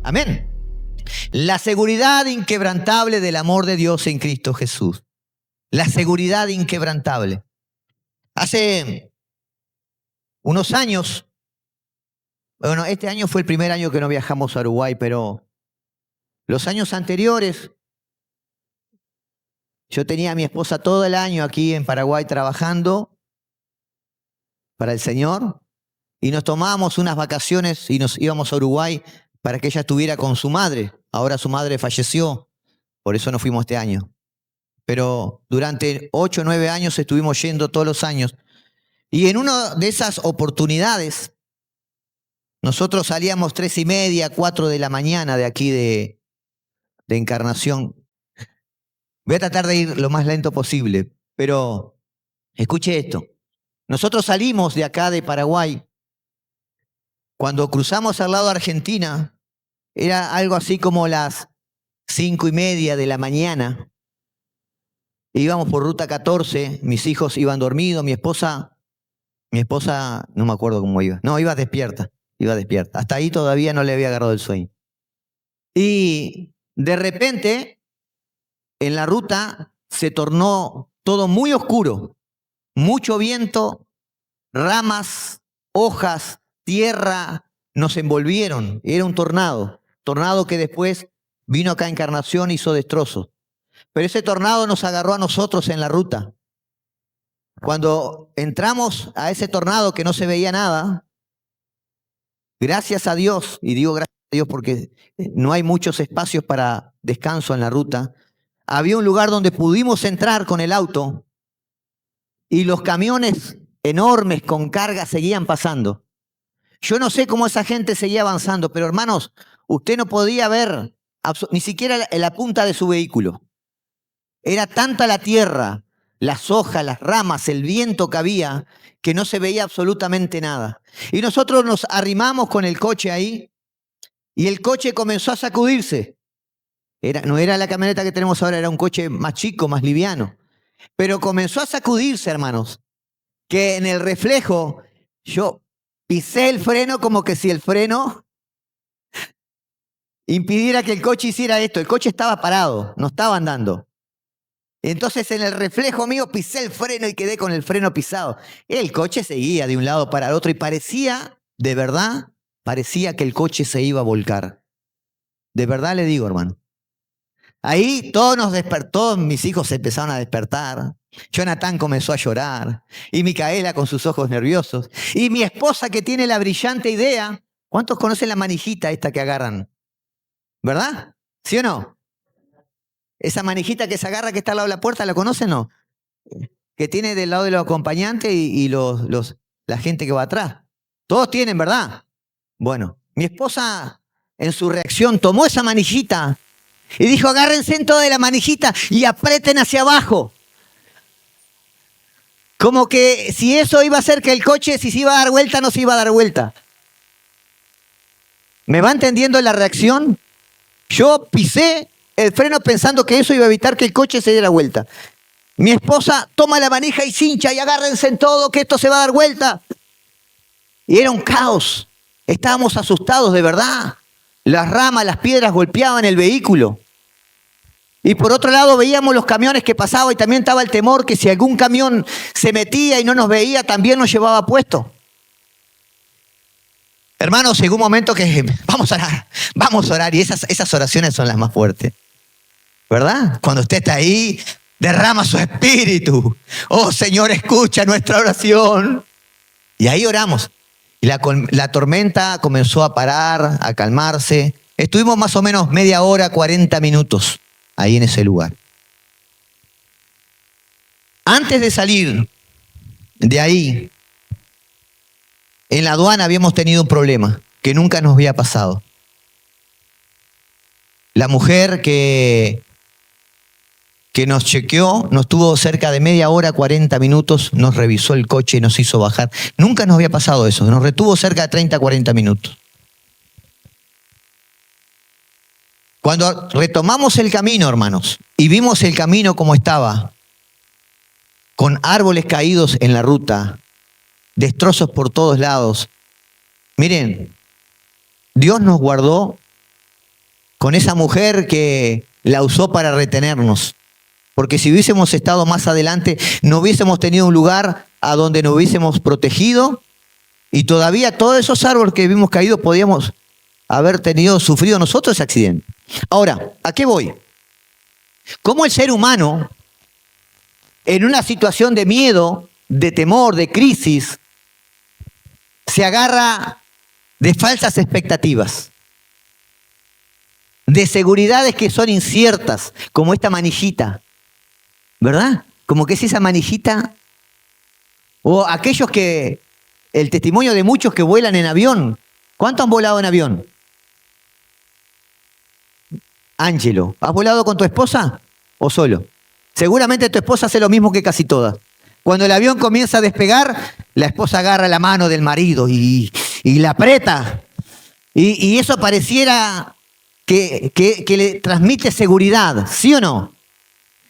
Amén. La seguridad inquebrantable del amor de Dios en Cristo Jesús. La seguridad inquebrantable. Hace unos años, bueno, este año fue el primer año que no viajamos a Uruguay, pero los años anteriores, yo tenía a mi esposa todo el año aquí en Paraguay trabajando para el Señor y nos tomábamos unas vacaciones y nos íbamos a Uruguay para que ella estuviera con su madre. Ahora su madre falleció, por eso no fuimos este año. Pero durante 8 o 9 años estuvimos yendo todos los años. Y en una de esas oportunidades, nosotros salíamos 3:30, 4 de la mañana de aquí de Encarnación. Voy a tratar de ir lo más lento posible, pero escuche esto. Nosotros salimos de acá de Paraguay. Cuando cruzamos al lado de Argentina, era algo así como las 5:30 de la mañana. Íbamos por ruta 14, mis hijos iban dormidos, mi esposa no me acuerdo cómo iba. No, iba despierta. Hasta ahí todavía no le había agarrado el sueño. Y de repente, en la ruta se tornó todo muy oscuro. Mucho viento, ramas, hojas, tierra, nos envolvieron. Era un tornado que después vino acá a Encarnación y hizo destrozos. Pero ese tornado nos agarró a nosotros en la ruta. Cuando entramos a ese tornado que no se veía nada, gracias a Dios, y digo gracias a Dios porque no hay muchos espacios para descanso en la ruta, había un lugar donde pudimos entrar con el auto y los camiones enormes con carga seguían pasando. Yo no sé cómo esa gente seguía avanzando, pero hermanos, usted no podía ver ni siquiera la punta de su vehículo. Era tanta la tierra, las hojas, las ramas, el viento que había, que no se veía absolutamente nada. Y nosotros nos arrimamos con el coche ahí y el coche comenzó a sacudirse. No era la camioneta que tenemos ahora, era un coche más chico, más liviano. Pero comenzó a sacudirse, hermanos, que en el reflejo yo pisé el freno como que si el freno impidiera que el coche hiciera esto. El coche estaba parado, no estaba andando. Entonces en el reflejo mío pisé el freno y quedé con el freno pisado. El coche seguía de un lado para el otro y parecía, de verdad, parecía que el coche se iba a volcar. De verdad le digo, hermano. Ahí todo nos despertó, mis hijos se empezaron a despertar. Jonathan comenzó a llorar y Micaela con sus ojos nerviosos. Y mi esposa que tiene la brillante idea, ¿cuántos conocen la manijita esta que agarran? ¿Verdad? ¿Sí o no? Esa manijita que se agarra que está al lado de la puerta, ¿la conocen o no? Que tiene del lado de los acompañantes y la gente que va atrás. Todos tienen, ¿verdad? Bueno, mi esposa en su reacción tomó esa manijita y dijo, agárrense en toda la manijita y aprieten hacia abajo. Como que si eso iba a hacer que el coche, si se iba a dar vuelta, no se iba a dar vuelta. ¿Me va entendiendo la reacción? Yo pisé el freno pensando que eso iba a evitar que el coche se diera vuelta. Mi esposa toma la manija y cincha y agárrense en todo que esto se va a dar vuelta. Y era un caos. Estábamos asustados de verdad. Las ramas, las piedras golpeaban el vehículo. Y por otro lado veíamos los camiones que pasaban y también estaba el temor que si algún camión se metía y no nos veía, también nos llevaba puesto. Hermanos, llegó un momento que vamos a orar y esas oraciones son las más fuertes. ¿Verdad? Cuando usted está ahí, derrama su espíritu. Oh, Señor, escucha nuestra oración. Y ahí oramos. Y la tormenta comenzó a parar, a calmarse. Estuvimos más o menos media hora, 40 minutos ahí en ese lugar. Antes de salir de ahí, en la aduana habíamos tenido un problema que nunca nos había pasado. La mujer que nos chequeó, nos tuvo cerca de media hora, 40 minutos, nos revisó el coche y nos hizo bajar. Nunca nos había pasado eso, nos retuvo cerca de 30, 40 minutos. Cuando retomamos el camino, hermanos, y vimos el camino como estaba, con árboles caídos en la ruta, destrozos por todos lados. Miren, Dios nos guardó con esa mujer que la usó para retenernos. Porque si hubiésemos estado más adelante, no hubiésemos tenido un lugar a donde nos hubiésemos protegido y todavía todos esos árboles que vimos caídos podíamos haber sufrido nosotros ese accidente. Ahora, ¿a qué voy? ¿Cómo el ser humano, en una situación de miedo, de temor, de crisis, se agarra de falsas expectativas, de seguridades que son inciertas, como esta manillita, ¿verdad? Como que es esa manillita, o aquellos que, el testimonio de muchos que vuelan en avión. ¿Cuánto han volado en avión? Ángelo, ¿has volado con tu esposa o solo? Seguramente tu esposa hace lo mismo que casi todas. Cuando el avión comienza a despegar, la esposa agarra la mano del marido y la aprieta. Y eso pareciera que le transmite seguridad, ¿sí o no?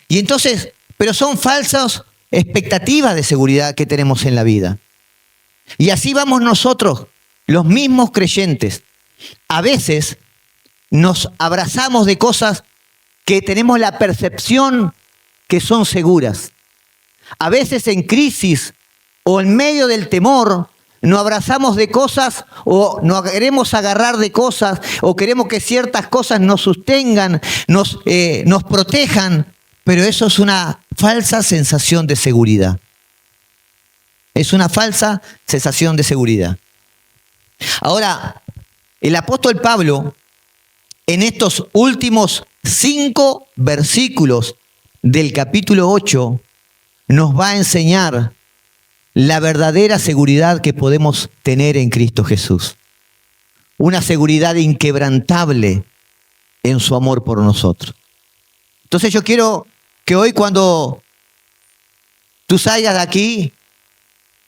Y entonces, pero son falsas expectativas de seguridad que tenemos en la vida. Y así vamos nosotros, los mismos creyentes. A veces nos abrazamos de cosas que tenemos la percepción que son seguras. A veces en crisis o en medio del temor nos abrazamos de cosas o nos queremos agarrar de cosas o queremos que ciertas cosas nos sostengan, nos protejan, pero eso es una falsa sensación de seguridad. Es una falsa sensación de seguridad. Ahora, el apóstol Pablo, en estos últimos 5 versículos del capítulo 8, nos va a enseñar la verdadera seguridad que podemos tener en Cristo Jesús. Una seguridad inquebrantable en su amor por nosotros. Entonces yo quiero que hoy cuando tú salgas de aquí,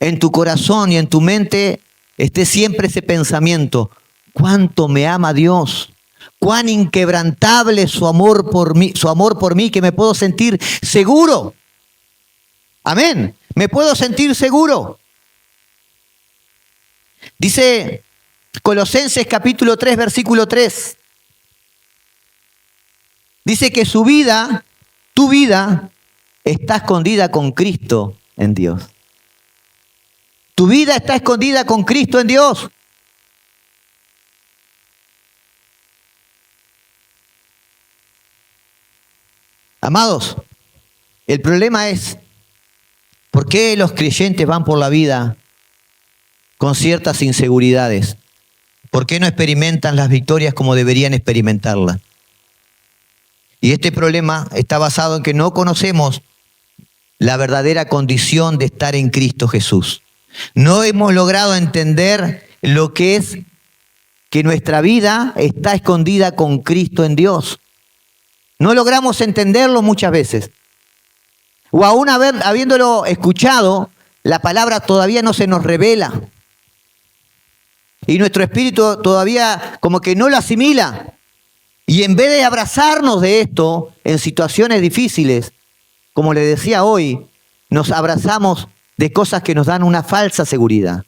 en tu corazón y en tu mente esté siempre ese pensamiento: cuánto me ama Dios, cuán inquebrantable es su amor por mí, que me puedo sentir seguro. Amén, me puedo sentir seguro. Dice Colosenses capítulo 3, versículo 3. Dice que su vida, tu vida, está escondida con Cristo en Dios. Tu vida está escondida con Cristo en Dios. Amados, el problema es, ¿por qué los creyentes van por la vida con ciertas inseguridades? ¿Por qué no experimentan las victorias como deberían experimentarlas? Y este problema está basado en que no conocemos la verdadera condición de estar en Cristo Jesús. No hemos logrado entender lo que es que nuestra vida está escondida con Cristo en Dios. No logramos entenderlo muchas veces. O aún habiéndolo escuchado, la palabra todavía no se nos revela. Y nuestro espíritu todavía como que no lo asimila. Y en vez de abrazarnos de esto en situaciones difíciles, como le decía hoy, nos abrazamos de cosas que nos dan una falsa seguridad.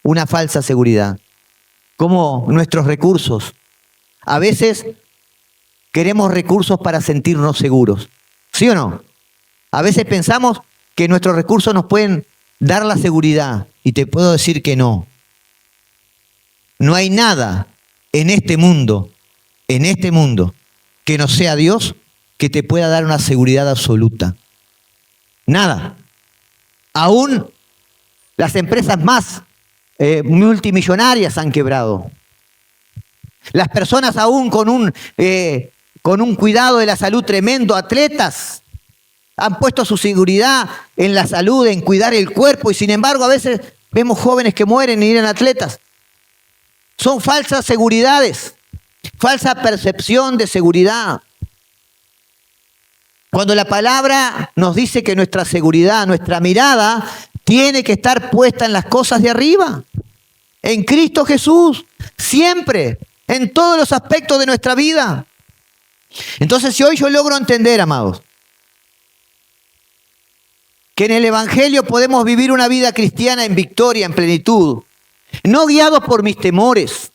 Una falsa seguridad. Como nuestros recursos. A veces queremos recursos para sentirnos seguros. ¿Sí o no? A veces pensamos que nuestros recursos nos pueden dar la seguridad. Y te puedo decir que no. No hay nada en este mundo, que no sea Dios, que te pueda dar una seguridad absoluta. Nada. Aún las empresas más multimillonarias han quebrado. Las personas aún con un cuidado de la salud tremendo, atletas, han puesto su seguridad en la salud, en cuidar el cuerpo, y sin embargo a veces vemos jóvenes que mueren y eran atletas. Son falsas seguridades, falsa percepción de seguridad. Cuando la palabra nos dice que nuestra seguridad, nuestra mirada, tiene que estar puesta en las cosas de arriba, en Cristo Jesús, siempre, en todos los aspectos de nuestra vida. Entonces, si hoy yo logro entender, amados, que en el Evangelio podemos vivir una vida cristiana en victoria, en plenitud, no guiados por mis temores,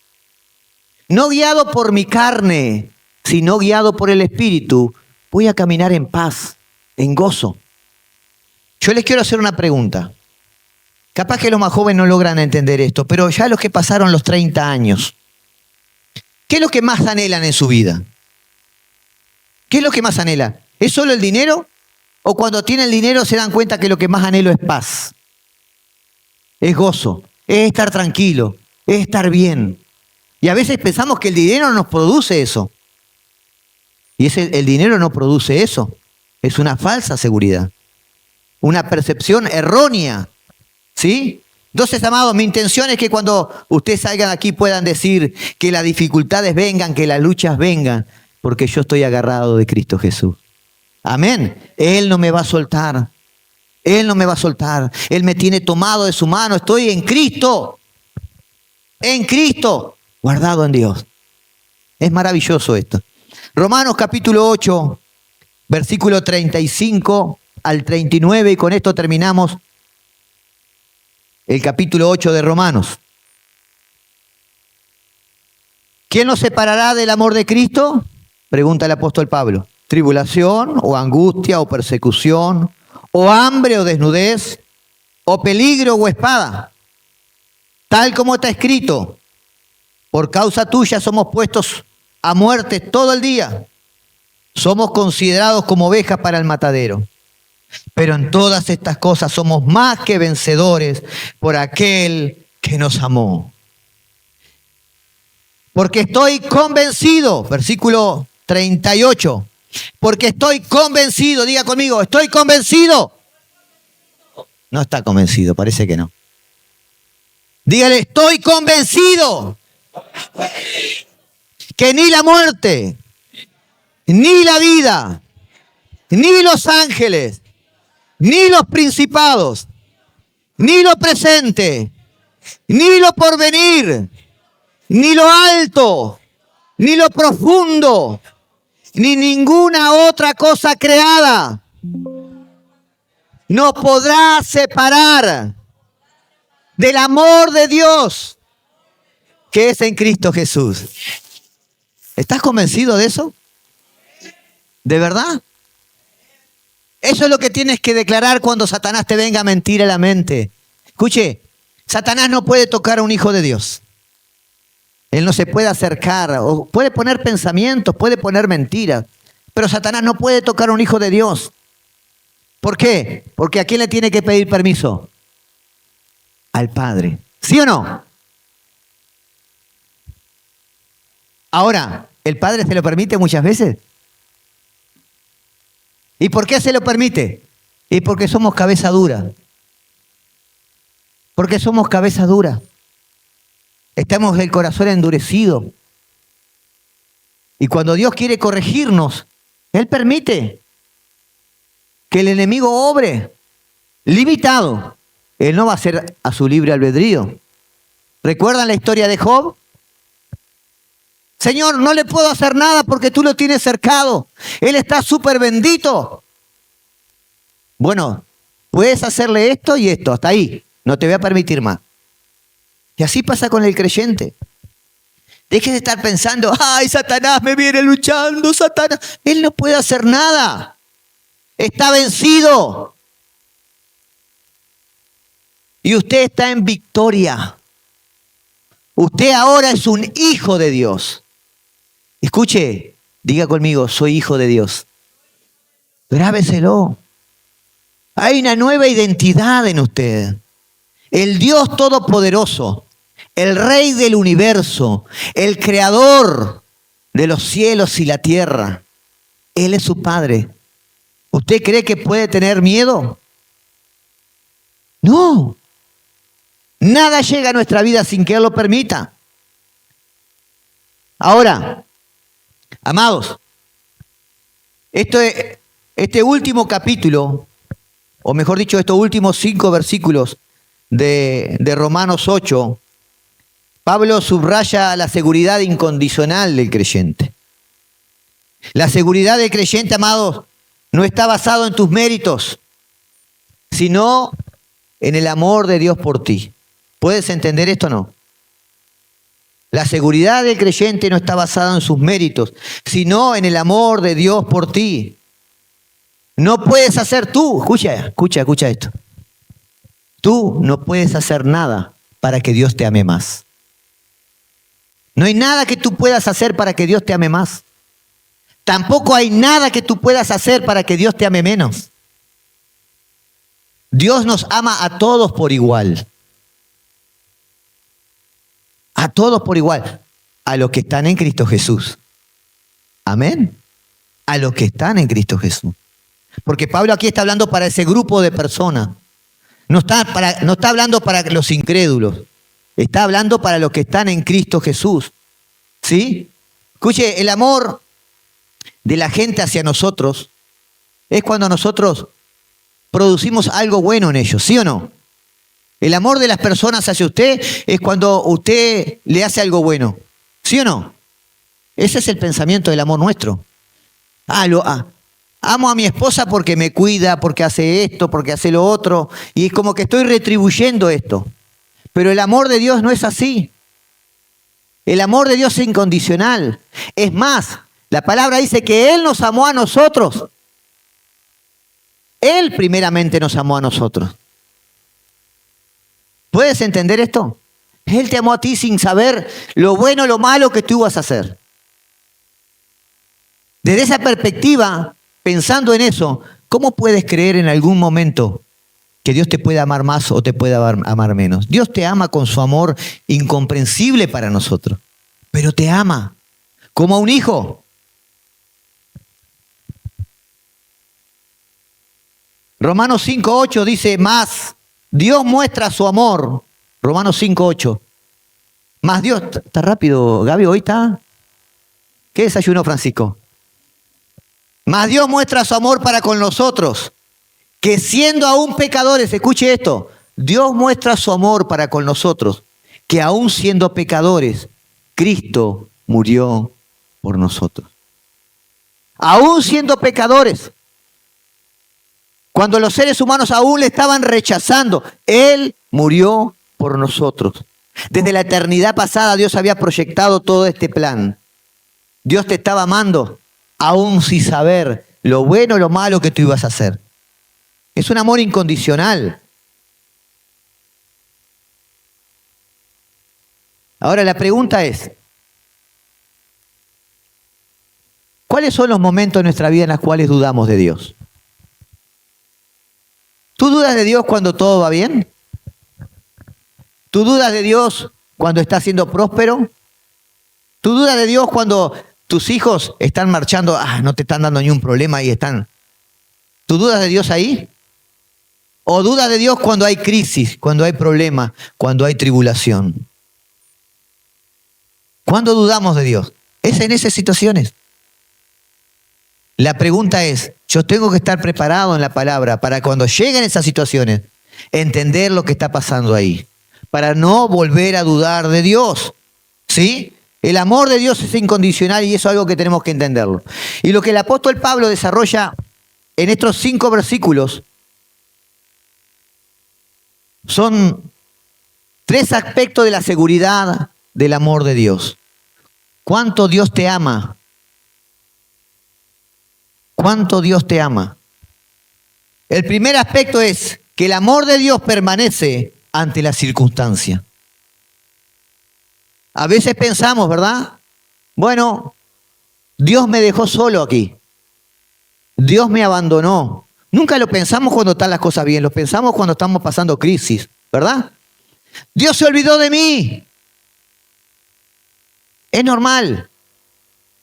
no guiado por mi carne, sino guiado por el Espíritu, voy a caminar en paz, en gozo. Yo les quiero hacer una pregunta. Capaz que los más jóvenes no logran entender esto, pero ya los que pasaron los 30 años, ¿qué es lo que más anhelan en su vida? ¿Qué es lo que más anhelan? ¿Es solo el dinero? ¿O cuando tienen dinero se dan cuenta que lo que más anhelo es paz? Es gozo, es estar tranquilo, es estar bien. Y a veces pensamos que el dinero nos produce eso. Y el dinero no produce eso. Es una falsa seguridad. Una percepción errónea. ¿Sí? Entonces, amados, mi intención es que cuando ustedes salgan aquí puedan decir que las dificultades vengan, que las luchas vengan, porque yo estoy agarrado de Cristo Jesús. Amén. Él no me va a soltar. Él no me va a soltar. Él me tiene tomado de su mano. Estoy en Cristo. En Cristo. Guardado en Dios. Es maravilloso esto. Romanos capítulo 8, versículo 35 al 39. Y con esto terminamos el capítulo 8 de Romanos. ¿Quién nos separará del amor de Cristo? Pregunta el apóstol Pablo. ¿Tribulación o angustia o persecución o hambre o desnudez o peligro o espada? Tal como está escrito, por causa tuya somos puestos a muerte todo el día. Somos considerados como ovejas para el matadero. Pero en todas estas cosas somos más que vencedores por aquel que nos amó. Porque estoy convencido, versículo 38, porque estoy convencido, diga conmigo, estoy convencido. No está convencido, parece que no. Dígale, estoy convencido que ni la muerte, ni la vida, ni los ángeles, ni los principados, ni lo presente, ni lo porvenir, ni lo alto, ni lo profundo, ni ninguna otra cosa creada nos podrá separar del amor de Dios que es en Cristo Jesús. ¿Estás convencido de eso? ¿De verdad? Eso es lo que tienes que declarar cuando Satanás te venga a mentir a la mente. Escuche, Satanás no puede tocar a un hijo de Dios. Él no se puede acercar, o puede poner pensamientos, puede poner mentiras, pero Satanás no puede tocar a un hijo de Dios. ¿Por qué? Porque ¿a quién le tiene que pedir permiso? Al Padre. ¿Sí o no? Ahora, ¿el Padre se lo permite muchas veces? ¿Y por qué se lo permite? Y porque somos cabeza dura. Porque somos cabeza dura. Estamos el corazón endurecido. Y cuando Dios quiere corregirnos, Él permite que el enemigo obre limitado. Él no va a ser a su libre albedrío. ¿Recuerdan la historia de Job? Señor, no le puedo hacer nada porque tú lo tienes cercado. Él está súper bendito. Bueno, puedes hacerle esto y esto, hasta ahí. No te voy a permitir más. Y así pasa con el creyente. Deje de estar pensando, ay, Satanás me viene luchando, Satanás. Él no puede hacer nada. Está vencido. Y usted está en victoria. Usted ahora es un hijo de Dios. Escuche, diga conmigo, soy hijo de Dios. Grábeselo. Hay una nueva identidad en usted. El Dios Todopoderoso, el Rey del universo, el Creador de los cielos y la tierra. Él es su Padre. ¿Usted cree que puede tener miedo? No. Nada llega a nuestra vida sin que Él lo permita. Ahora, amados, este último capítulo, o mejor dicho, estos últimos 5 versículos de Romanos 8, Pablo subraya la seguridad incondicional del creyente. La seguridad del creyente, amados, no está basado en tus méritos, sino en el amor de Dios por ti. ¿Puedes entender esto o no? La seguridad del creyente no está basada en sus méritos, sino en el amor de Dios por ti. No puedes hacer tú, escucha esto. Tú no puedes hacer nada para que Dios te ame más. No hay nada que tú puedas hacer para que Dios te ame más. Tampoco hay nada que tú puedas hacer para que Dios te ame menos. Dios nos ama a todos por igual. A todos por igual. A los que están en Cristo Jesús. Amén. A los que están en Cristo Jesús. Porque Pablo aquí está hablando para ese grupo de personas. No está hablando para los incrédulos. Está hablando para los que están en Cristo Jesús. ¿Sí? Escuche, el amor de la gente hacia nosotros es cuando nosotros producimos algo bueno en ellos, ¿sí o no? El amor de las personas hacia usted es cuando usted le hace algo bueno, ¿sí o no? Ese es el pensamiento del amor nuestro. Amo a mi esposa porque me cuida, porque hace esto, porque hace lo otro, y es como que estoy retribuyendo esto. Pero el amor de Dios no es así. El amor de Dios es incondicional. Es más, la palabra dice que Él nos amó a nosotros. Él primeramente nos amó a nosotros. ¿Puedes entender esto? Él te amó a ti sin saber lo bueno o lo malo que tú ibas a hacer. Desde esa perspectiva, pensando en eso, ¿cómo puedes creer en algún momento que Dios te pueda amar más o te pueda amar menos? Dios te ama con su amor incomprensible para nosotros, pero te ama como a un hijo. Romanos 5:8 dice, más Dios muestra su amor. Romanos 5:8. Más Dios, está rápido, Gaby, hoy está. ¿Qué desayunó Francisco? Más Dios muestra su amor para con nosotros, que siendo aún pecadores, escuche esto, Dios muestra su amor para con nosotros, que aún siendo pecadores, Cristo murió por nosotros. Aún siendo pecadores, cuando los seres humanos aún le estaban rechazando, Él murió por nosotros. Desde la eternidad pasada Dios había proyectado todo este plan. Dios te estaba amando, aún sin saber lo bueno o lo malo que tú ibas a hacer. Es un amor incondicional. Ahora la pregunta es, ¿cuáles son los momentos de nuestra vida en los cuales dudamos de Dios? ¿Tú dudas de Dios cuando todo va bien? ¿Tú dudas de Dios cuando estás siendo próspero? ¿Tú dudas de Dios cuando tus hijos están marchando, no te están dando ni un problema y están? ¿Tú dudas de Dios ahí? ¿O dudas de Dios cuando hay crisis, cuando hay problema, cuando hay tribulación? ¿Cuándo dudamos de Dios? Es en esas situaciones. La pregunta es, yo tengo que estar preparado en la palabra para cuando lleguen esas situaciones, entender lo que está pasando ahí, para no volver a dudar de Dios. ¿Sí? El amor de Dios es incondicional y eso es algo que tenemos que entenderlo. Y lo que el apóstol Pablo desarrolla en estos 5 versículos son 3 aspectos de la seguridad del amor de Dios. ¿Cuánto Dios te ama? ¿Cuánto Dios te ama? El primer aspecto es que el amor de Dios permanece ante la circunstancia. A veces pensamos, ¿verdad? Bueno, Dios me dejó solo aquí. Dios me abandonó. Nunca lo pensamos cuando están las cosas bien, lo pensamos cuando estamos pasando crisis, ¿verdad? Dios se olvidó de mí. Es normal.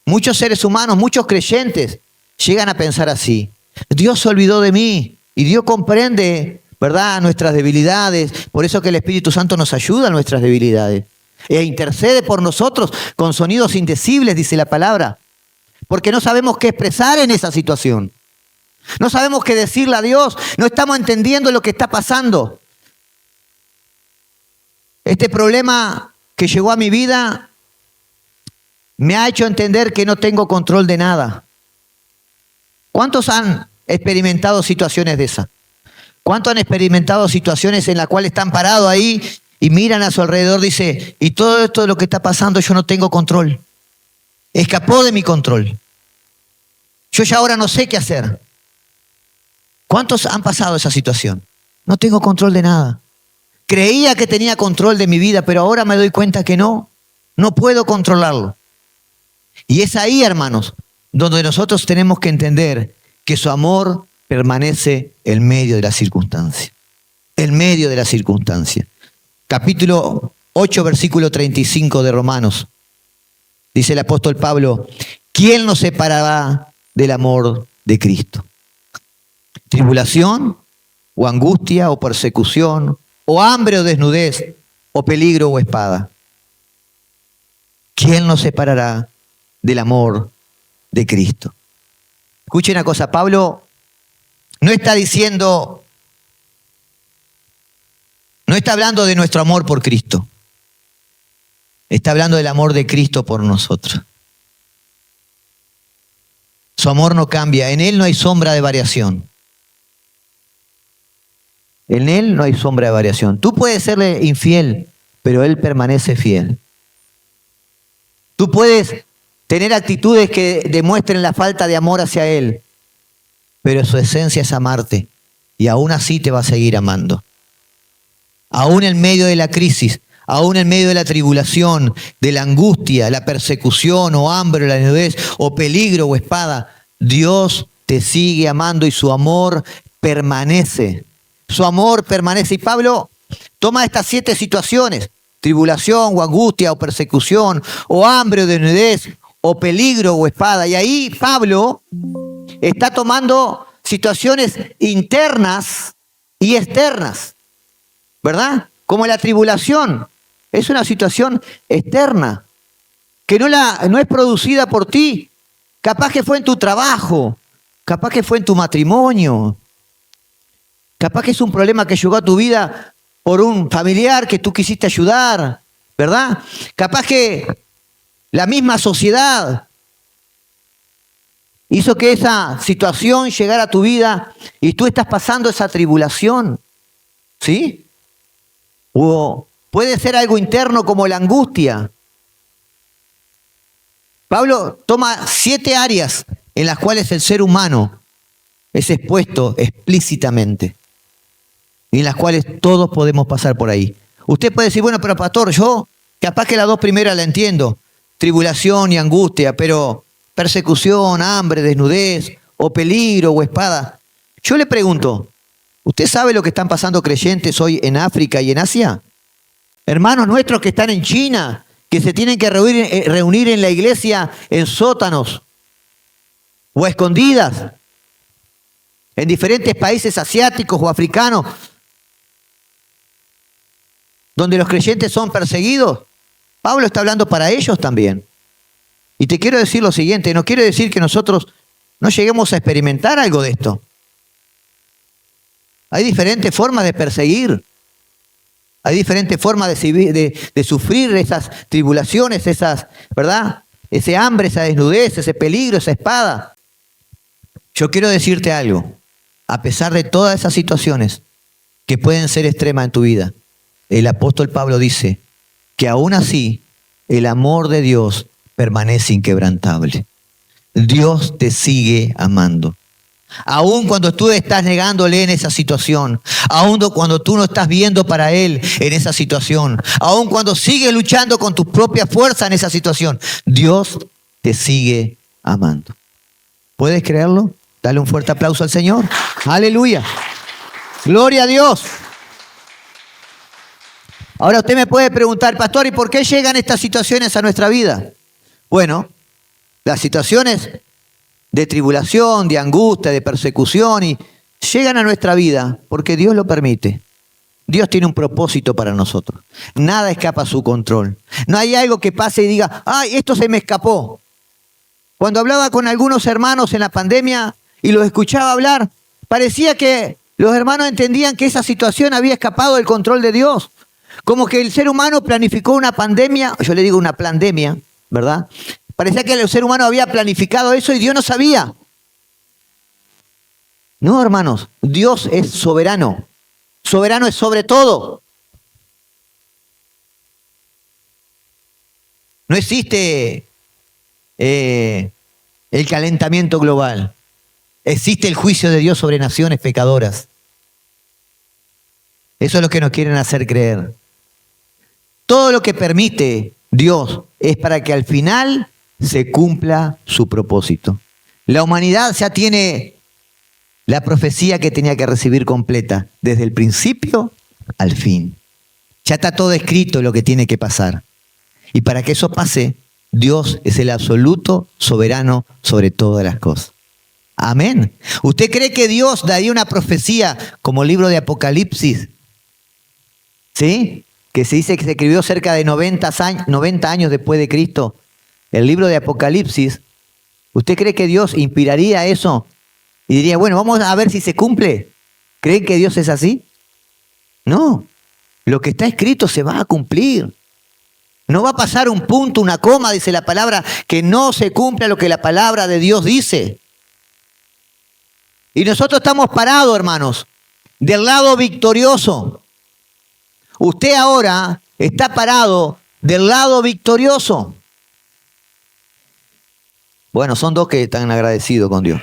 Muchos seres humanos, muchos creyentes llegan a pensar así. Dios se olvidó de mí y Dios comprende, ¿verdad?, nuestras debilidades. Por eso que el Espíritu Santo nos ayuda en nuestras debilidades. E intercede por nosotros con sonidos indecibles, dice la palabra. Porque no sabemos qué expresar en esa situación. No sabemos qué decirle a Dios. No estamos entendiendo lo que está pasando. Este problema que llegó a mi vida me ha hecho entender que no tengo control de nada. ¿Cuántos han experimentado situaciones de esas? ¿Cuántos han experimentado situaciones en las cuales están parados ahí y miran a su alrededor, dice, y todo esto de lo que está pasando yo no tengo control. Escapó de mi control. Yo ya ahora no sé qué hacer. ¿Cuántos han pasado esa situación? No tengo control de nada. Creía que tenía control de mi vida, pero ahora me doy cuenta que no puedo controlarlo. Y es ahí, hermanos, donde nosotros tenemos que entender que su amor permanece en medio de la circunstancia. En medio de la circunstancia. Capítulo 8, versículo 35 de Romanos. Dice el apóstol Pablo, ¿quién nos separará del amor de Cristo? ¿Tribulación o angustia o persecución o hambre o desnudez o peligro o espada? ¿Quién nos separará del amor de Cristo? Escuchen una cosa, Pablo no está diciendo, no está hablando de nuestro amor por Cristo. Está hablando del amor de Cristo por nosotros. Su amor no cambia, en Él no hay sombra de variación. En Él no hay sombra de variación. Tú puedes serle infiel, pero Él permanece fiel. Tú puedes tener actitudes que demuestren la falta de amor hacia Él, pero su esencia es amarte y aún así te va a seguir amando. Aún en medio de la crisis, aún en medio de la tribulación, de la angustia, la persecución o hambre, o la desnudez, o peligro o espada, Dios te sigue amando y su amor permanece. Su amor permanece. Y Pablo toma estas 7 situaciones, tribulación o angustia o persecución, o hambre o desnudez, o peligro o espada. Y ahí Pablo está tomando situaciones internas y externas, ¿verdad? Como la tribulación. Es una situación externa, que no es producida por ti. Capaz que fue en tu trabajo, capaz que fue en tu matrimonio, capaz que es un problema que llegó a tu vida por un familiar que tú quisiste ayudar, ¿verdad? Capaz que la misma sociedad hizo que esa situación llegara a tu vida y tú estás pasando esa tribulación, ¿sí? O puede ser algo interno como la angustia. Pablo toma 7 áreas en las cuales el ser humano es expuesto explícitamente y en las cuales todos podemos pasar por ahí. Usted puede decir, bueno, pero pastor, yo capaz que las 2 primeras la entiendo, tribulación y angustia, pero persecución, hambre, desnudez, o peligro, o espada. Yo le pregunto, ¿usted sabe lo que están pasando creyentes hoy en África y en Asia? Hermanos nuestros que están en China, que se tienen que reunir en la iglesia en sótanos o a escondidas, en diferentes países asiáticos o africanos, donde los creyentes son perseguidos. Pablo está hablando para ellos también. Y te quiero decir lo siguiente, no quiere decir que nosotros no lleguemos a experimentar algo de esto. Hay diferentes formas de perseguir. Hay diferentes formas de sufrir esas tribulaciones, esas, ¿verdad? Ese hambre, esa desnudez, ese peligro, esa espada. Yo quiero decirte algo. A pesar de todas esas situaciones que pueden ser extremas en tu vida, el apóstol Pablo dice que aún así el amor de Dios permanece inquebrantable. Dios te sigue amando. Aún cuando tú estás negándole en esa situación, aún cuando tú no estás viendo para Él en esa situación, aún cuando sigues luchando con tu propia fuerza en esa situación, Dios te sigue amando. ¿Puedes creerlo? Dale un fuerte aplauso al Señor. Aleluya. Gloria a Dios. Ahora usted me puede preguntar, pastor, ¿y por qué llegan estas situaciones a nuestra vida? Bueno, las situaciones de tribulación, de angustia, de persecución, y llegan a nuestra vida porque Dios lo permite. Dios tiene un propósito para nosotros. Nada escapa a su control. No hay algo que pase y diga, ¡ay, esto se me escapó! Cuando hablaba con algunos hermanos en la pandemia y los escuchaba hablar, parecía que los hermanos entendían que esa situación había escapado del control de Dios. Como que el ser humano planificó una pandemia, yo le digo una pandemia, ¿verdad? Parecía que el ser humano había planificado eso y Dios no sabía. No, hermanos, Dios es soberano. Soberano es sobre todo. No existe el calentamiento global. Existe el juicio de Dios sobre naciones pecadoras. Eso es lo que nos quieren hacer creer. Todo lo que permite Dios es para que al final se cumpla su propósito. La humanidad ya tiene la profecía que tenía que recibir completa, desde el principio al fin. Ya está todo escrito lo que tiene que pasar. Y para que eso pase, Dios es el absoluto soberano sobre todas las cosas. Amén. ¿Usted cree que Dios daría una profecía como el libro de Apocalipsis? ¿Sí? Que se dice que se escribió cerca de 90 años después de Cristo. El libro de Apocalipsis. ¿Usted cree que Dios inspiraría eso? Y diría, bueno, vamos a ver si se cumple. ¿Creen que Dios es así? No. Lo que está escrito se va a cumplir. No va a pasar un punto, una coma, dice la palabra, que no se cumpla lo que la palabra de Dios dice. Y nosotros estamos parados, hermanos, del lado victorioso. Usted ahora está parado del lado victorioso. Bueno, son dos que están agradecidos con Dios.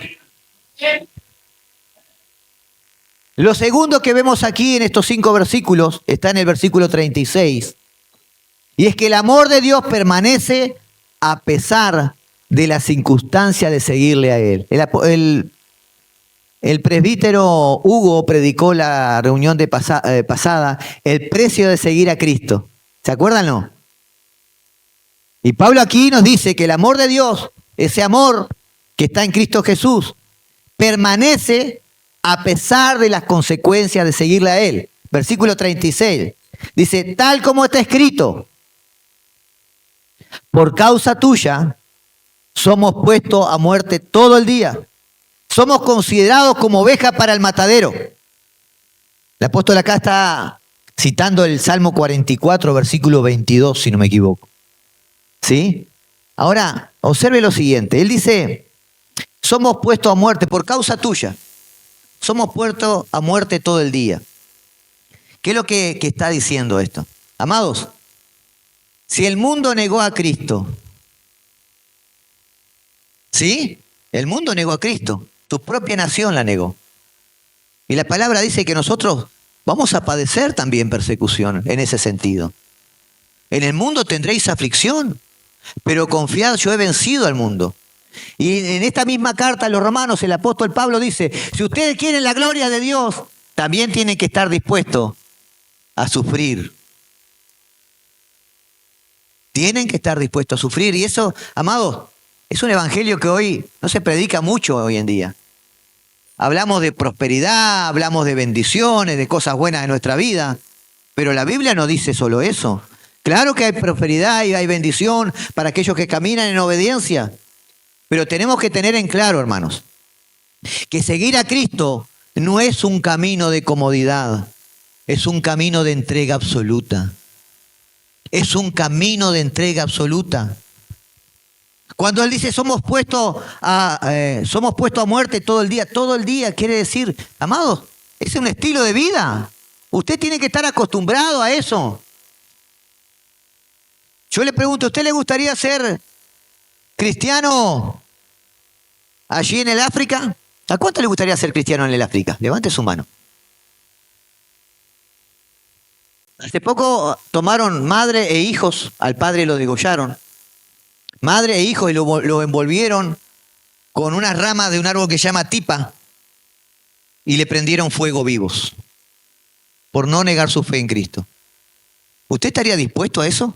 Lo segundo que vemos aquí en estos 5 versículos está en el versículo 36. Y es que el amor de Dios permanece a pesar de la circunstancia de seguirle a Él. El presbítero Hugo predicó la reunión pasada el precio de seguir a Cristo. ¿Se acuerdan, no? Y Pablo aquí nos dice que el amor de Dios, ese amor que está en Cristo Jesús, permanece a pesar de las consecuencias de seguirle a Él. Versículo 36. Dice, tal como está escrito, por causa tuya somos puestos a muerte todo el día. Somos considerados como ovejas para el matadero. El apóstol acá está citando el Salmo 44, versículo 22, si no me equivoco. ¿Sí? Ahora, observe lo siguiente. Él dice, somos puestos a muerte por causa tuya. Somos puestos a muerte todo el día. ¿Qué es lo que está diciendo esto? Amados, si el mundo negó a Cristo, ¿sí? El mundo negó a Cristo. Tu propia nación la negó. Y la palabra dice que nosotros vamos a padecer también persecución en ese sentido. En el mundo tendréis aflicción, pero confiad, yo he vencido al mundo. Y en esta misma carta a los romanos, el apóstol Pablo dice, si ustedes quieren la gloria de Dios, también tienen que estar dispuestos a sufrir. Tienen que estar dispuestos a sufrir. Y eso, amados, es un evangelio que hoy no se predica mucho hoy en día. Hablamos de prosperidad, hablamos de bendiciones, de cosas buenas de nuestra vida, pero la Biblia no dice solo eso. Claro que hay prosperidad y hay bendición para aquellos que caminan en obediencia, pero tenemos que tener en claro, hermanos, que seguir a Cristo no es un camino de comodidad, es un camino de entrega absoluta. Es un camino de entrega absoluta. Cuando Él dice somos puestos a muerte todo el día quiere decir, amados, es un estilo de vida. Usted tiene que estar acostumbrado a eso. Yo le pregunto, ¿a usted le gustaría ser cristiano allí en el África? ¿A cuánto le gustaría ser cristiano en el África? Levante su mano. Hace poco tomaron madre e hijos, al padre lo degollaron. Madre e hijos y lo envolvieron con unas ramas de un árbol que se llama tipa y le prendieron fuego vivos por no negar su fe en Cristo. ¿Usted estaría dispuesto a eso?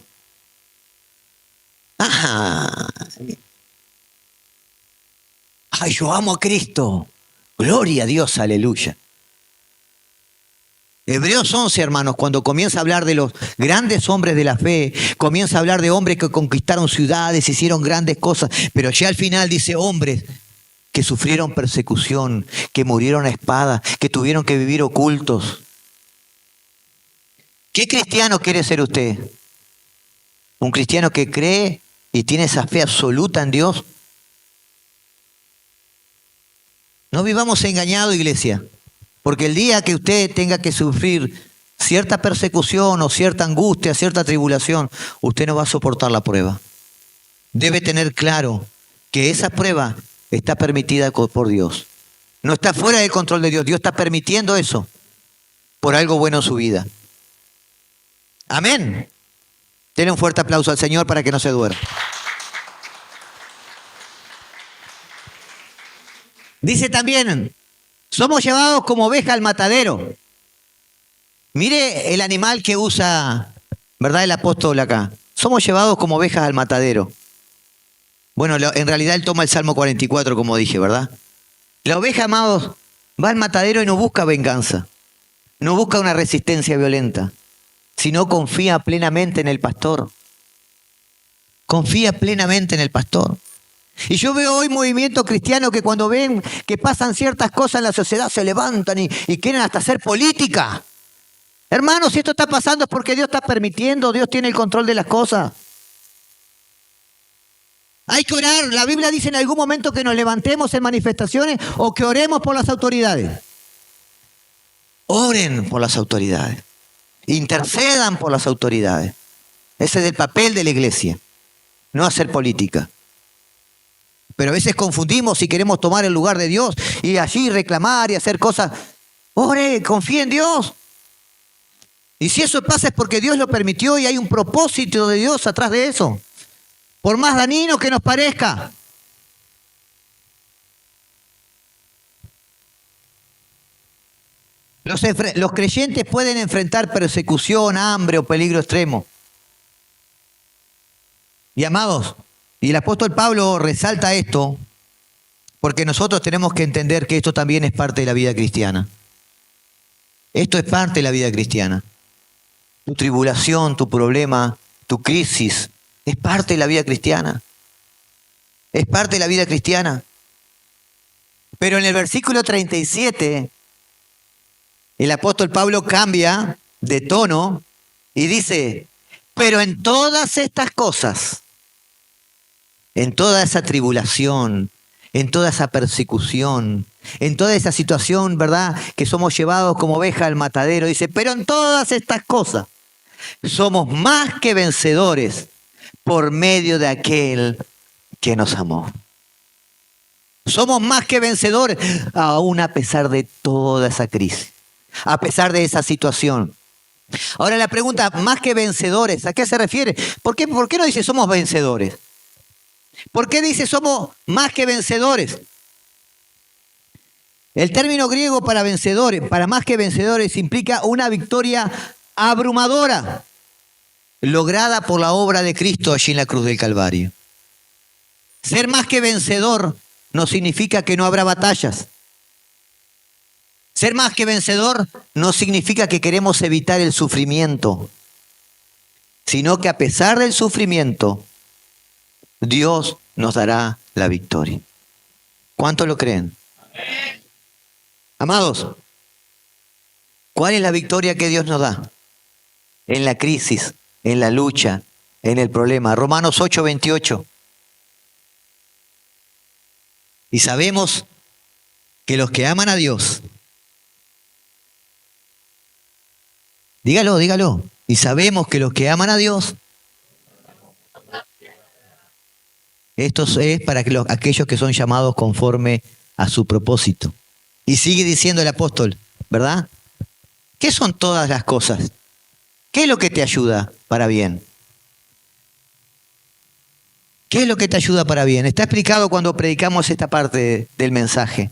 Ay, yo amo a Cristo. Gloria a Dios, aleluya. Hebreos 11, hermanos, cuando comienza a hablar de los grandes hombres de la fe, comienza a hablar de hombres que conquistaron ciudades, hicieron grandes cosas, pero ya al final dice hombres que sufrieron persecución, que murieron a espada, que tuvieron que vivir ocultos. ¿Qué cristiano quiere ser usted? ¿Un cristiano que cree y tiene esa fe absoluta en Dios? No vivamos engañados, iglesia. Porque el día que usted tenga que sufrir cierta persecución o cierta angustia, cierta tribulación, usted no va a soportar la prueba. debe tener claro que esa prueba está permitida por Dios. No está fuera del control de Dios. Dios está permitiendo eso por algo bueno en su vida. Amén. Denle un fuerte aplauso al Señor para que no se duerma. Dice también, somos llevados como oveja al matadero. Mire el animal que usa, ¿verdad?, el apóstol acá. Somos llevados como ovejas al matadero. Bueno, en realidad él toma el Salmo 44, como dije, ¿verdad? La oveja, amados, va al matadero y no busca venganza. No busca una resistencia violenta, sino confía plenamente en el pastor. Confía plenamente en el pastor. Y yo veo hoy movimientos cristianos que cuando ven que pasan ciertas cosas en la sociedad se levantan y quieren hasta hacer política. Hermanos, si esto está pasando es porque Dios está permitiendo, Dios tiene el control de las cosas. Hay que orar. La Biblia dice en algún momento que nos levantemos en manifestaciones o que oremos por las autoridades. Oren por las autoridades. Intercedan por las autoridades. Ese es el papel de la iglesia, no hacer política. Pero a veces confundimos y queremos tomar el lugar de Dios y allí reclamar y hacer cosas. Ore, confíe en Dios. Y si eso pasa es porque Dios lo permitió y hay un propósito de Dios atrás de eso. Por más dañino que nos parezca. Los creyentes pueden enfrentar persecución, hambre o peligro extremo. Y amados, y el apóstol Pablo resalta esto porque nosotros tenemos que entender que esto también es parte de la vida cristiana. Esto es parte de la vida cristiana. Tu tribulación, tu problema, tu crisis, es parte de la vida cristiana. Es parte de la vida cristiana. Pero en el versículo 37, el apóstol Pablo cambia de tono y dice, pero en todas estas cosas, en toda esa tribulación, en toda esa persecución, en toda esa situación, ¿verdad?, que somos llevados como oveja al matadero, dice, pero en todas estas cosas somos más que vencedores por medio de aquel que nos amó. Somos más que vencedores, aún a pesar de toda esa crisis, a pesar de esa situación. Ahora la pregunta, más que vencedores, ¿a qué se refiere? ¿Por qué no dice somos vencedores? ¿Por qué dice somos más que vencedores? El término griego para vencedores, para más que vencedores, implica una victoria abrumadora, lograda por la obra de Cristo allí en la cruz del Calvario. Ser más que vencedor no significa que no habrá batallas. Ser más que vencedor no significa que queremos evitar el sufrimiento, sino que a pesar del sufrimiento, Dios nos dará la victoria. ¿Cuántos lo creen? Amén. Amados, ¿cuál es la victoria que Dios nos da? En la crisis, en la lucha, en el problema. Romanos 8:28. Y sabemos que los que aman a Dios, dígalo, y sabemos que los que aman a Dios, esto es para aquellos que son llamados conforme a su propósito. Y sigue diciendo el apóstol, ¿verdad? ¿Qué son todas las cosas? ¿Qué es lo que te ayuda para bien? ¿Qué es lo que te ayuda para bien? Está explicado cuando predicamos esta parte del mensaje.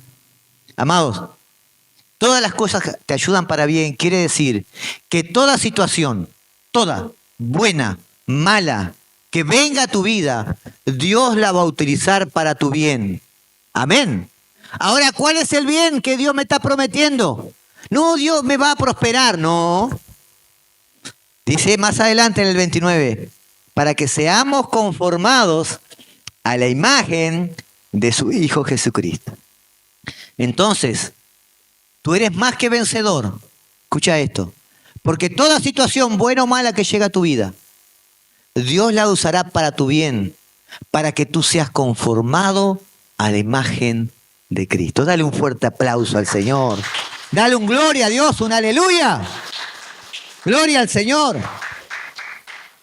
Amados, todas las cosas que te ayudan para bien quiere decir que toda situación, toda, buena, mala, que venga a tu vida, Dios la va a utilizar para tu bien. Amén. Ahora, ¿cuál es el bien que Dios me está prometiendo? No, Dios me va a prosperar, no. Dice más adelante en el 29, para que seamos conformados a la imagen de su Hijo Jesucristo. Entonces, tú eres más que vencedor. Escucha esto. Porque toda situación, buena o mala, que llega a tu vida, Dios la usará para tu bien, para que tú seas conformado a la imagen de Cristo. Dale un fuerte aplauso al Señor. Dale un gloria a Dios, un aleluya. Gloria al Señor.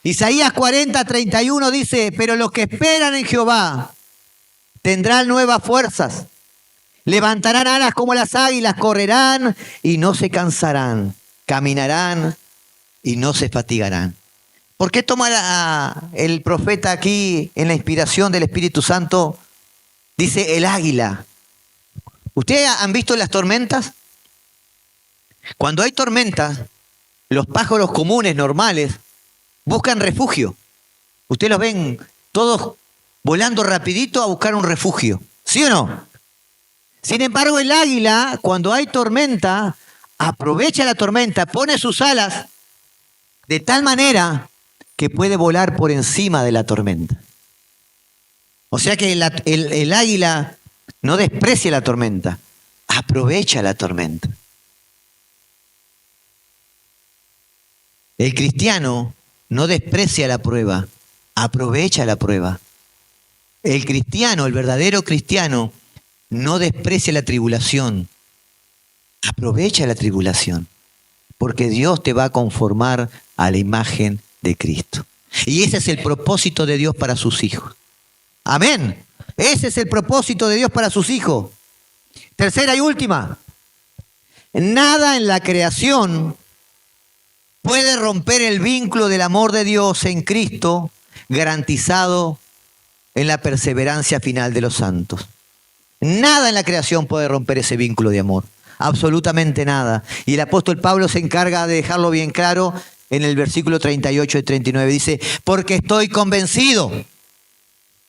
Isaías 40:31 dice, pero los que esperan en Jehová tendrán nuevas fuerzas. Levantarán alas como las águilas, correrán y no se cansarán, caminarán y no se fatigarán. ¿Por qué toma el profeta aquí en la inspiración del Espíritu Santo? Dice el águila. ¿Ustedes han visto las tormentas? Cuando hay tormentas, los pájaros comunes, normales, buscan refugio. Ustedes los ven todos volando rapidito a buscar un refugio. ¿Sí o no? Sin embargo, el águila, cuando hay tormenta, aprovecha la tormenta, pone sus alas de tal manera que puede volar por encima de la tormenta. O sea que el águila no desprecia la tormenta, aprovecha la tormenta. El cristiano no desprecia la prueba, aprovecha la prueba. El cristiano, el verdadero cristiano, no desprecia la tribulación, aprovecha la tribulación, porque Dios te va a conformar a la imagen de Cristo. Y ese es el propósito de Dios para sus hijos. Amén. Ese es el propósito de Dios para sus hijos. Tercera y última. Nada en la creación puede romper el vínculo del amor de Dios en Cristo, garantizado en la perseverancia final de los santos. Nada en la creación puede romper ese vínculo de amor. Absolutamente nada. Y el apóstol Pablo se encarga de dejarlo bien claro en el versículo 38 y 39. Dice, porque estoy convencido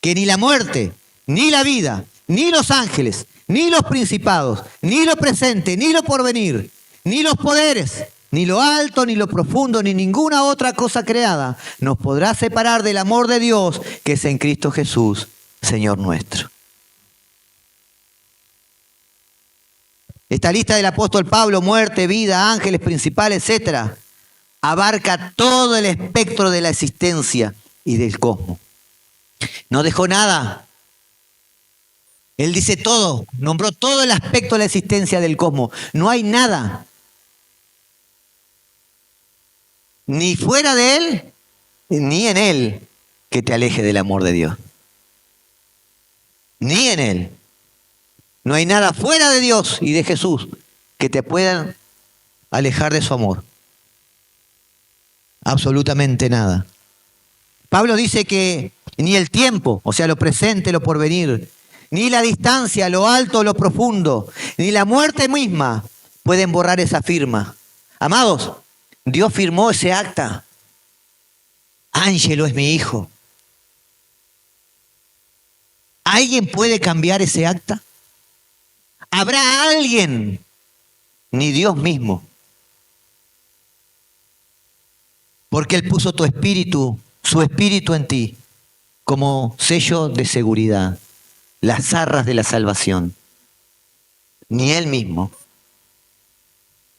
que ni la muerte, ni la vida, ni los ángeles, ni los principados, ni lo presente, ni lo porvenir, ni los poderes, ni lo alto, ni lo profundo, ni ninguna otra cosa creada nos podrá separar del amor de Dios que es en Cristo Jesús, Señor nuestro. Esta lista del apóstol Pablo, muerte, vida, ángeles, principales, etc., abarca todo el espectro de la existencia y del cosmos. No dejó nada. Él dice todo, nombró todo el aspecto de la existencia del cosmos. No hay nada, ni fuera de Él, ni en Él, que te aleje del amor de Dios. Ni en Él. No hay nada fuera de Dios y de Jesús que te puedan alejar de su amor. Absolutamente nada. Pablo dice que ni el tiempo, o sea, lo presente, lo porvenir, ni la distancia, lo alto, lo profundo, ni la muerte misma pueden borrar esa firma. Amados, Dios firmó ese acta. Ángelo es mi hijo. ¿Alguien puede cambiar ese acta? ¿Habrá alguien? Ni Dios mismo. Porque Él puso tu espíritu, su espíritu en ti, como sello de seguridad, las arras de la salvación. Ni Él mismo.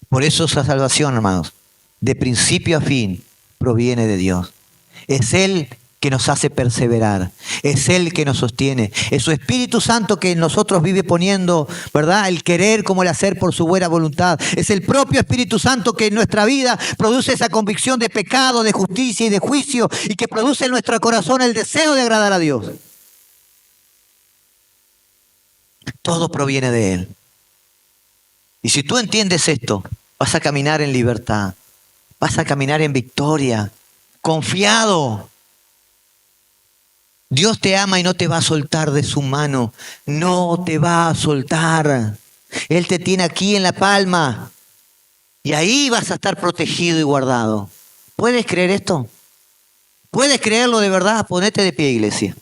Por eso esa salvación, hermanos, de principio a fin, proviene de Dios. Es Él que nos hace perseverar. Es Él que nos sostiene. Es su Espíritu Santo que en nosotros vive poniendo, ¿verdad?, el querer como el hacer por su buena voluntad. Es el propio Espíritu Santo que en nuestra vida produce esa convicción de pecado, de justicia y de juicio, y que produce en nuestro corazón el deseo de agradar a Dios. Todo proviene de Él. Y si tú entiendes esto, vas a caminar en libertad. Vas a caminar en victoria, confiado. Dios te ama y no te va a soltar de su mano. No te va a soltar. Él te tiene aquí en la palma. Y ahí vas a estar protegido y guardado. ¿Puedes creer esto? ¿Puedes creerlo de verdad? Ponete de pie, iglesia.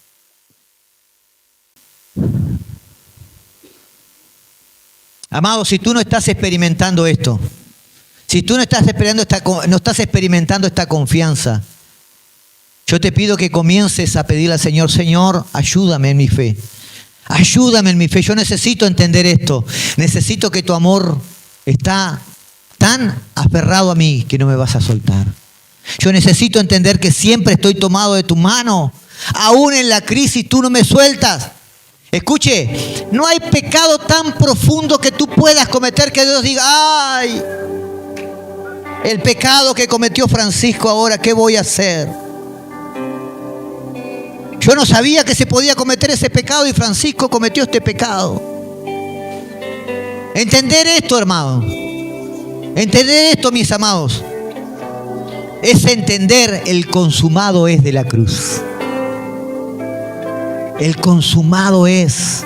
Amado, si tú no estás experimentando esto, si tú no estás experimentando esta confianza, yo te pido que comiences a pedirle al Señor, Señor, ayúdame en mi fe. Ayúdame en mi fe. Yo necesito entender esto. Necesito que tu amor está tan aferrado a mí que no me vas a soltar. Yo necesito entender que siempre estoy tomado de tu mano. Aún en la crisis tú no me sueltas. Escuche, no hay pecado tan profundo que tú puedas cometer que Dios diga, ¡ay! El pecado que cometió Francisco ahora, ¿qué voy a hacer? Yo no sabía que se podía cometer ese pecado y Francisco cometió este pecado. Entender esto, hermano. Entender esto, mis amados. Es entender el consumado es de la cruz. El consumado es.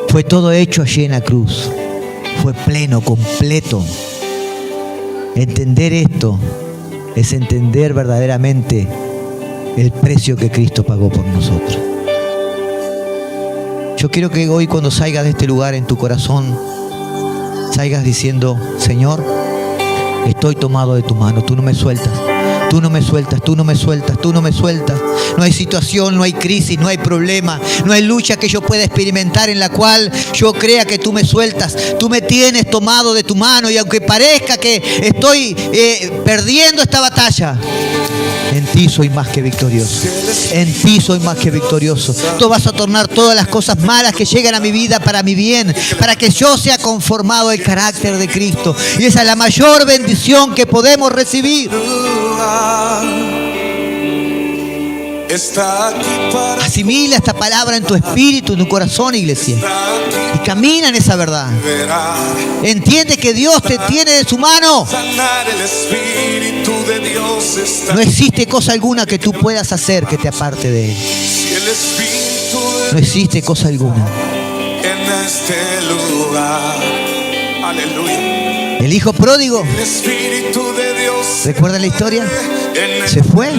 Fue todo hecho allí en la cruz. Fue pleno, completo. Entender esto es entender verdaderamente el precio que Cristo pagó por nosotros. Yo quiero que hoy, cuando salgas de este lugar, en tu corazón salgas diciendo: Señor, estoy tomado de tu mano, tú no me sueltas. Tú no me sueltas, tú no me sueltas, tú no me sueltas. No hay situación, no hay crisis, no hay problema, no hay lucha que yo pueda experimentar en la cual yo crea que tú me sueltas. Tú me tienes tomado de tu mano, y aunque parezca que estoy perdiendo esta batalla, en ti soy más que victorioso. En ti soy más que victorioso. Tú vas a tornar todas las cosas malas que llegan a mi vida para mi bien, para que yo sea conformado al carácter de Cristo. Y esa es la mayor bendición que podemos recibir. Asimila esta palabra en tu espíritu, en tu corazón, iglesia, y camina en esa verdad. Entiende que Dios te tiene de su mano. No existe cosa alguna que tú puedas hacer que te aparte de Él. No existe cosa alguna. El hijo pródigo, ¿recuerdan la historia? Se fue,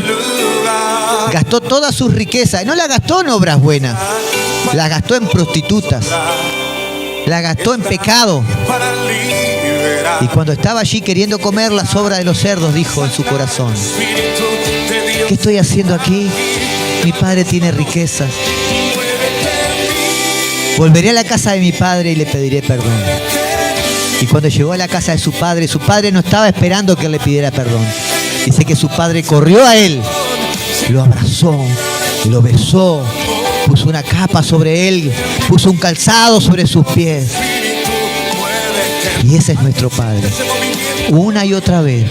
gastó todas sus riquezas. No la gastó en obras buenas, la gastó en prostitutas, la gastó en pecado. Y cuando estaba allí queriendo comer las sobras de los cerdos, dijo en su corazón: ¿qué estoy haciendo aquí? Mi padre tiene riquezas. Volveré a la casa de mi padre y le pediré perdón. Y cuando llegó a la casa de su padre no estaba esperando que él le pidiera perdón. Dice que su padre corrió a él, lo abrazó, lo besó, puso una capa sobre él, puso un calzado sobre sus pies. Y ese es nuestro Padre. Una y otra vez,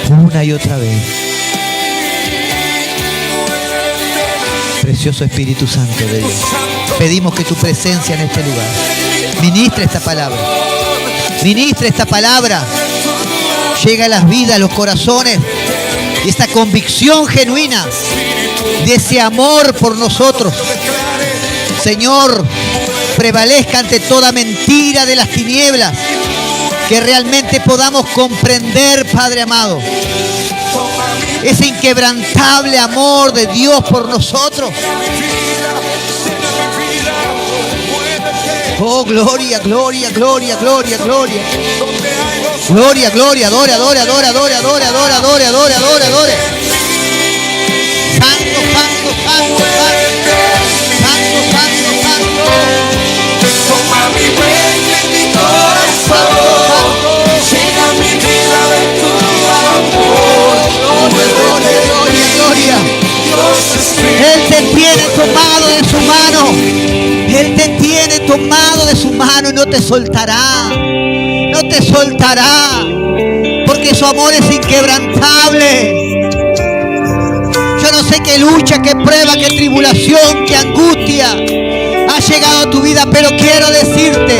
una y otra vez. Precioso Espíritu Santo de Dios, pedimos que tu presencia en este lugar ministre esta palabra. Ministra esta palabra, llega a las vidas, a los corazones, y esta convicción genuina de ese amor por nosotros, Señor, prevalezca ante toda mentira de las tinieblas, que realmente podamos comprender, Padre amado, ese inquebrantable amor de Dios por nosotros. Oh, gloria, gloria, gloria, gloria, gloria. Gloria, gloria, adore, adore, adore, adore, adore, adore, adore, adore, adore, adore. Santo, santo, santo, santo. Santo, santo, santo. Toma mi mente, mi corazón. Llena mi vida de tu amor. Gloria, gloria, gloria, gloria. Él te tiene tomado de su mano. Él te tiene tomado de su mano y no te soltará. No te soltará. Porque su amor es inquebrantable. Yo no sé qué lucha, qué prueba, qué tribulación, qué angustia ha llegado a tu vida, pero quiero decirte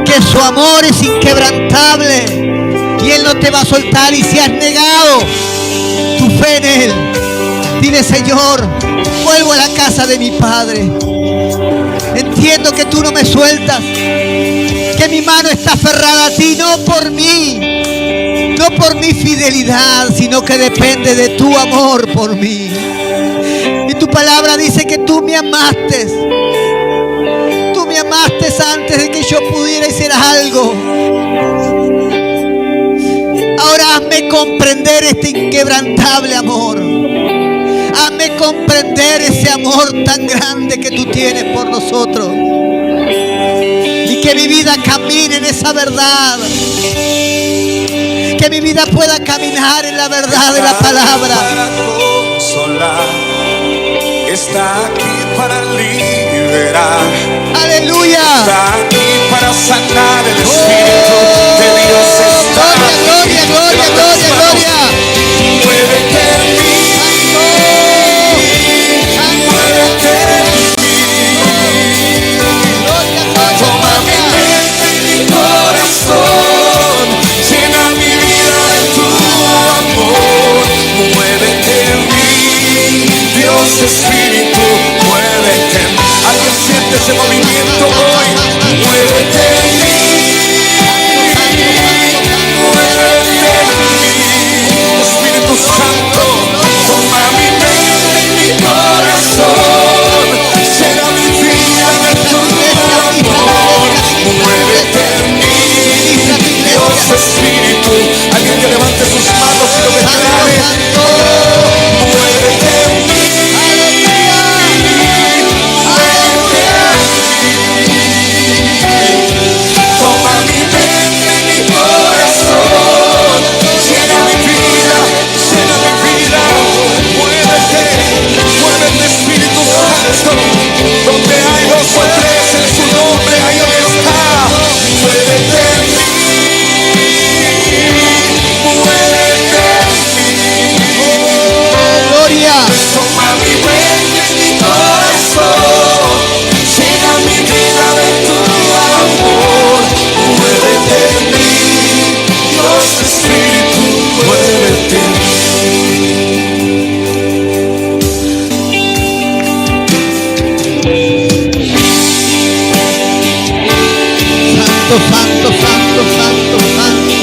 que su amor es inquebrantable y Él no te va a soltar. Y si has negado tu fe en Él, dile: Señor, vuelvo a la casa de mi Padre. Entiendo que tú no me sueltas, que mi mano está aferrada a ti, no por mí, no por mi fidelidad, sino que depende de tu amor por mí. Y tu palabra dice que tú me amaste. Tú me amaste antes de que yo pudiera hacer algo. Ahora hazme comprender este inquebrantable amor. Hazme comprender ese amor tan grande que tú tienes por nosotros. Y que mi vida camine en esa verdad. Que mi vida pueda caminar en la verdad de la palabra. Está aquí para liberar. Aleluya. Está aquí para sanar el Espíritu de Dios. Está gloria, gloria, gloria, gloria, gloria. Muévete en mí. Muévete Santo, santo, santo, santo, santo.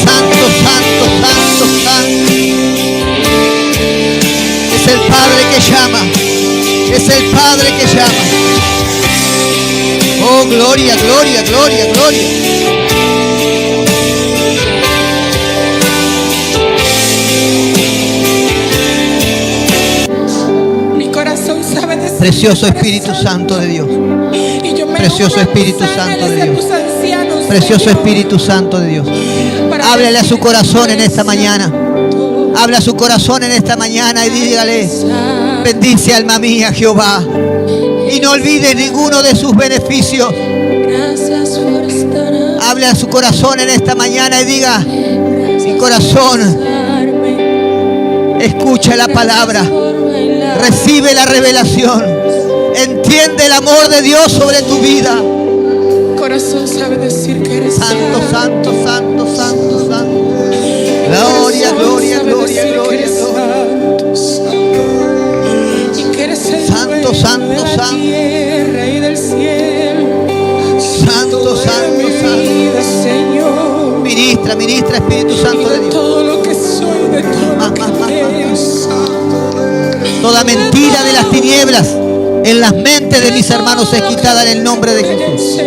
Santo, santo, santo, santo. Es el Padre que llama. Es el Padre que llama. Oh, gloria, gloria, gloria, gloria. Precioso Espíritu Santo de Dios. Precioso Espíritu Santo de Dios. Precioso Espíritu Santo de Dios. Háblale a su corazón en esta mañana. Habla a su corazón en esta mañana y dígale: bendice alma mía Jehová y no olvides ninguno de sus beneficios. Hable a su corazón en esta mañana y diga: mi corazón, escucha la palabra. Recibe la revelación. Entiende el amor de Dios sobre tu vida. Corazón sabe decir que eres santo, santo, santo, santo, santo. Gloria, gloria, gloria, gloria, santo, santo, santo. Santo, santo, santo. Ministra, ministra, Espíritu Santo de Dios. Todo lo que soy, de todo lo que tengo. Toda mentira de las tinieblas en las mentes de mis hermanos es quitada en el nombre de Jesús.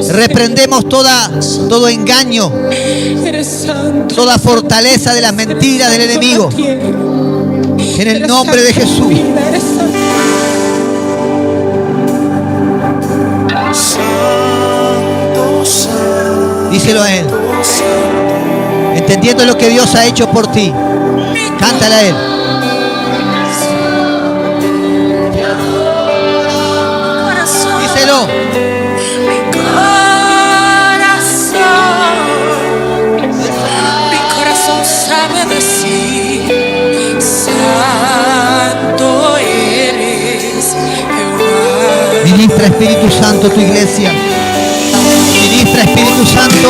Reprendemos todo engaño, toda fortaleza de las mentiras del enemigo en el nombre de Jesús. Díselo a Él, entendiendo lo que Dios ha hecho por ti. Cántale a Él. Díselo. Mi corazón sabe decir: santo eres Jehová. Ministra Espíritu Santo tu iglesia. Ministra Espíritu Santo.